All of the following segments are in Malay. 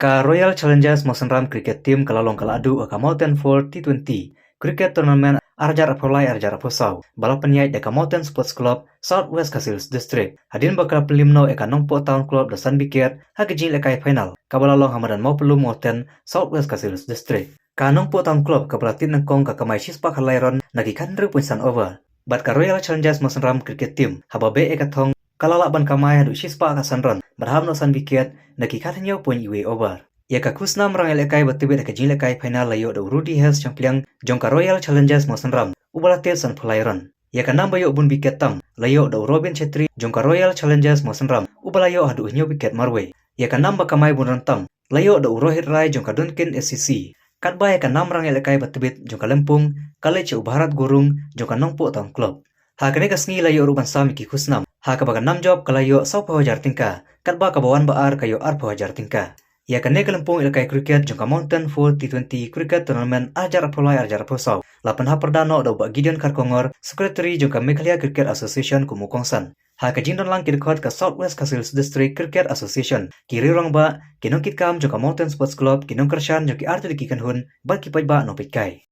Ka Royal Challengers Mawsynram Cricket Team kalalong ka Lahduh ka Mawten for T20 Cricket Tournament arjar apolai arjar aposau balapan yai deka Mawten Sports Club South West Kasils District hadin bakal pelimno eka nongpo town club dasan biket hagejil ekai final kabalalong hamadan mau pelum Mawten South West Kasils District ka nongpo town club kabalatin nengkong ka kamai sispa kalairon nagi kan puinsan over bat ka Royal Challengers Mawsynram Cricket Team hababe eka thong kalalaban kamai hadu sispa ka sanron berham no san biket nagi katanya poin iwe over. Ya ka kusnam rang elekai batibet ka jing lekai final layo do Rudy Health champion jongka Royal Challengers Mawsynram ubalatil san pelairon. Ya ka nam bayo bun biket tam layo do Robin Chetri jongka Royal Challengers Mawsynram ubalayo hadu nyo biket marwe. Ya ka nam bakamai bun rantam layo do Rohit Rai jongka Dunkin SCC. Katba ya ka nam rang elekai batibet jongka Lempung College Bharat Gurung jongka Nongpo Town Club. Ha kene kasngi layo ruban sami ki kusnam. Ha ka baga nam job kalayo 10,000 tingka. Katba ka bawan baar kayo 4,000 tingka. Ya kene kelempung ilkai cricket jangka Mawten for T20 Cricket Tournament ajar apolai ajar aposau. Lapan ha perdana do bak Gideon Karkongor, Secretary jangka Meghalaya Cricket Association Kumukongsan. Ha ka jindon lang kirkot ka South West Kasils District Cricket Association. Kiri rong ba, kinong kitkam jangka Mawten Sports Club, kinong kersyan jangki artu dikikan hun, bat kipaj ba no pitkai.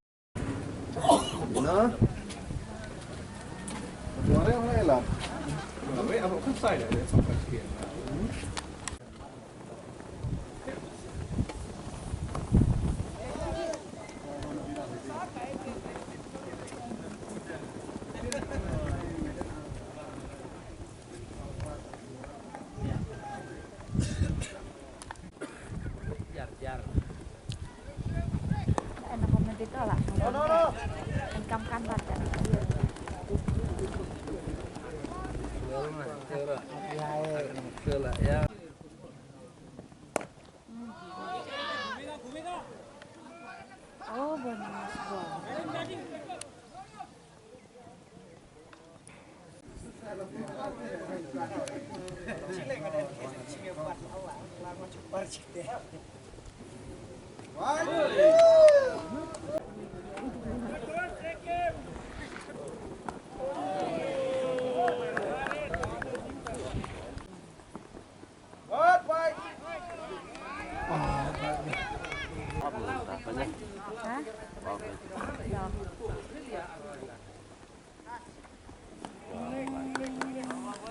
Enak komen itu lah. Engkam-kan baca. Oh, bonus ball.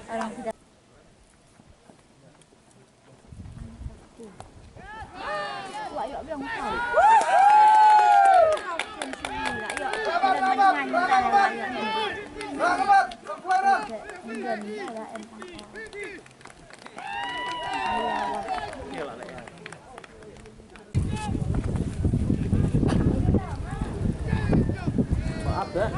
Orang tidak. Wah, yuk bilang tahu. Maaf dah.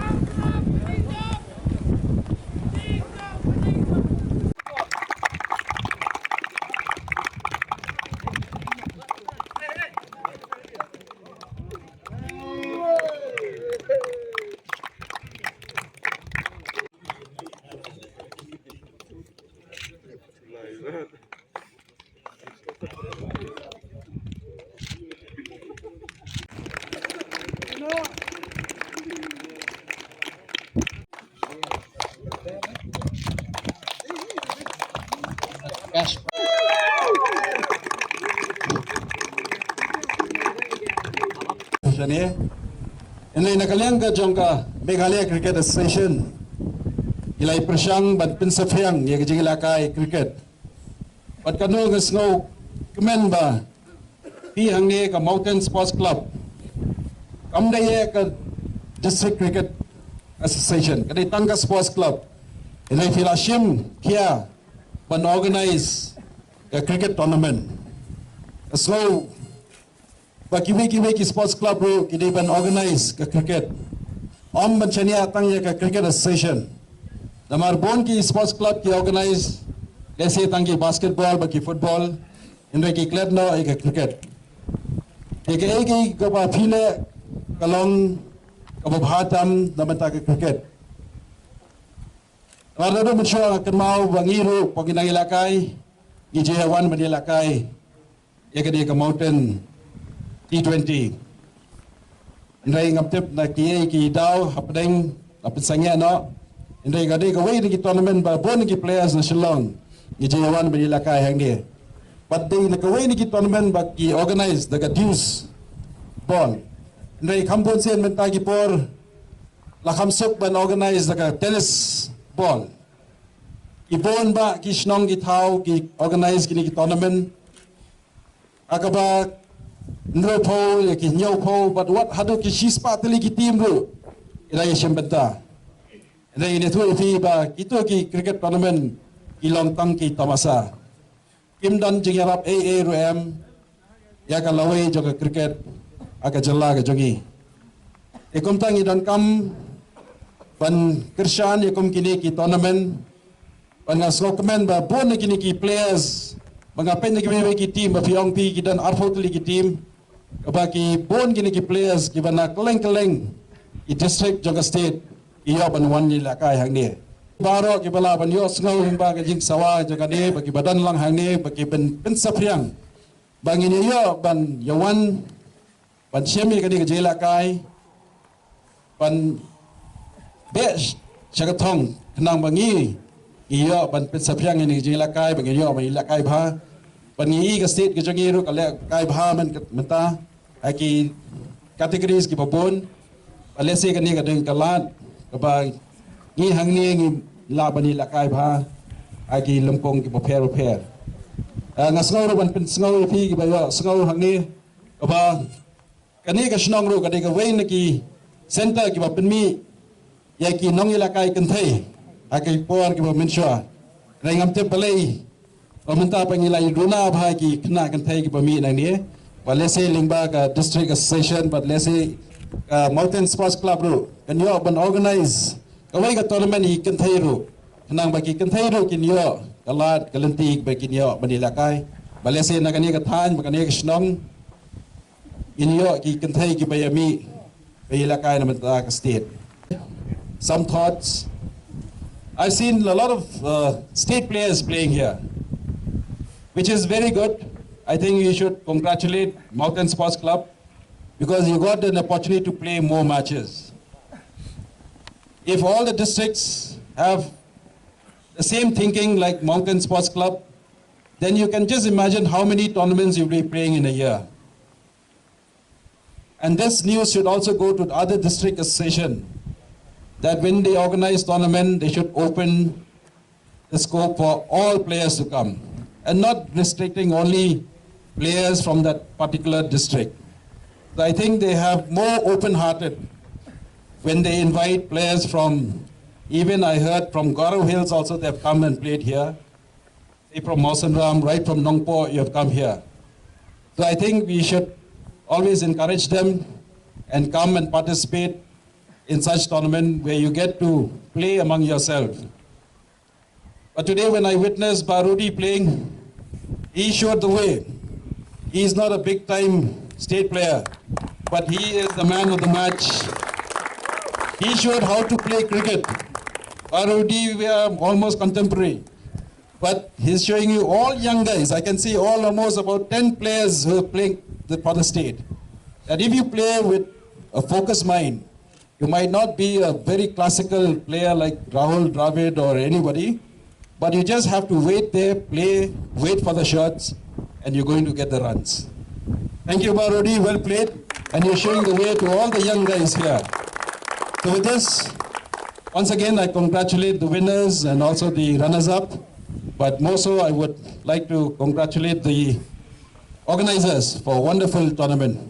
Ini nakalian ka jongka Meghalaya Cricket Association ilai persyang bat pensafyang ya kejilakai cricket bat kanu ngesno kemen ba pi hang ni ka Mawten Sports Club kam daya ka District Cricket Association kadai tangka Sports Club ilai filashim kia ban organize ka cricket tournament so Bagi sports club ro kini ban organize ke cricket. Om banchania tangya ke cricket association. Namar bon ki sports club ki organize lese tangi basketball bagi football indra ki club no ke cricket. Eke ko ba phile kalong ko bhatam namata ke cricket. Warado mencoba kenal bangiru pagina ilakai Ijewan banilakai eke dia ke Mawten T20. Indai ngaptip na kiye ki daw hapdeng apensangya no. Indai gade ka way ni tournament ba bon ki players na Shillong. Ijewan banilakai hang dia. but they nakaway ni tournament bagi organize the dues ball. Ndai kampun sen mentagi por la kamsuk ban organize the tennis ball. Ibon ba ki snong ki thau ki organize ki tournament. Akaba nro po ki nyau po, but what hadu ki shispa tali ki team ru ila yesem benta. Ndai ini tu ifi ba itu ki cricket tournament ki long tang ki tamasa. Kim dan jing yarap AA ru em ya ka lawai joga cricket aka jalla ka jogi. Ikum tang idan kam ban kirshan ikum kini ki tournament ban ngasok kemen ba bon kini ki players mengapen ki team ba fiong pi ki dan arfotli ki team ba ki bon kini ki players ki bana keleng ki district joga state iyo ban wan ni lakai hang ni baro ki bala ban yo ngau himba ka jing sawa joga ni ba ki badan lang hang ni ba ki ben sapriang bangin yo ban yawan ban chemi ka ni ka jela kai ban besh chagatong kenang bangi iyo ban pen sapyang ni jing lakai bang iyo ban lakai bha ban i ka state ke jangi ru ka lakai bha man menta aki categories ki babon alese ka ni ka deng kalat ka ba ni hang ni ngi la ban i lakai bha aki lempong ki prepare ngasngau ru ban pen ngau pi ki ba yo ngau hang ni ka ba kani ka snong ru ka de ka wein ki center ki ba pen mi ya ki nong ilakai kenthai akai por ki ba mensua rengam te palai omenta pangilai duna bha ki khna kenthai ki ba mi nang ni ba lese lingba ka district association but lese Mawten sports club ru kan yo ban organize kawai ka tournament hi kenthai ru nang ba ki kenthai ru kin yo kalat kalanti ba kin yo ban ilakai ba lese na kani ka than ba kani ka snong in yo ki kenthai ki ba yami ba ilakai na menta ka state. Some thoughts. I've seen a lot of state players playing here, which is very good. I think you should congratulate Mawten Sports Club because you got an opportunity to play more matches. If all the districts have the same thinking like Mawten Sports Club, then you can just imagine how many tournaments you'll be playing in a year. And this news should also go to the other district association, that when they organize tournament, they should open the scope for all players to come and not restricting only players from that particular district. So I think they have more open-hearted when they invite players from, even I heard from Gaurav Hills also they have come and played here. They from Mawsynram, right from Nongpo, you have come here. So I think we should always encourage them and come and participate in such tournament where you get to play among yourself. But today when I witnessed Barudi playing, he showed the way. He is not a big time state player, but he is the man of the match. He showed how to play cricket. Barudi, we are almost contemporary, but he's showing you all young guys. I can see almost about 10 players who are playing for the state. That if you play with a focused mind, you might not be a very classical player like Rahul Dravid or anybody, but you just have to wait there, play, wait for the shots, and you're going to get the runs. Thank you, Barodi, well played, and you're showing the way to all the young guys here. So with this, once again, I congratulate the winners and also the runners-up, but more so, I would like to congratulate the organizers for a wonderful tournament.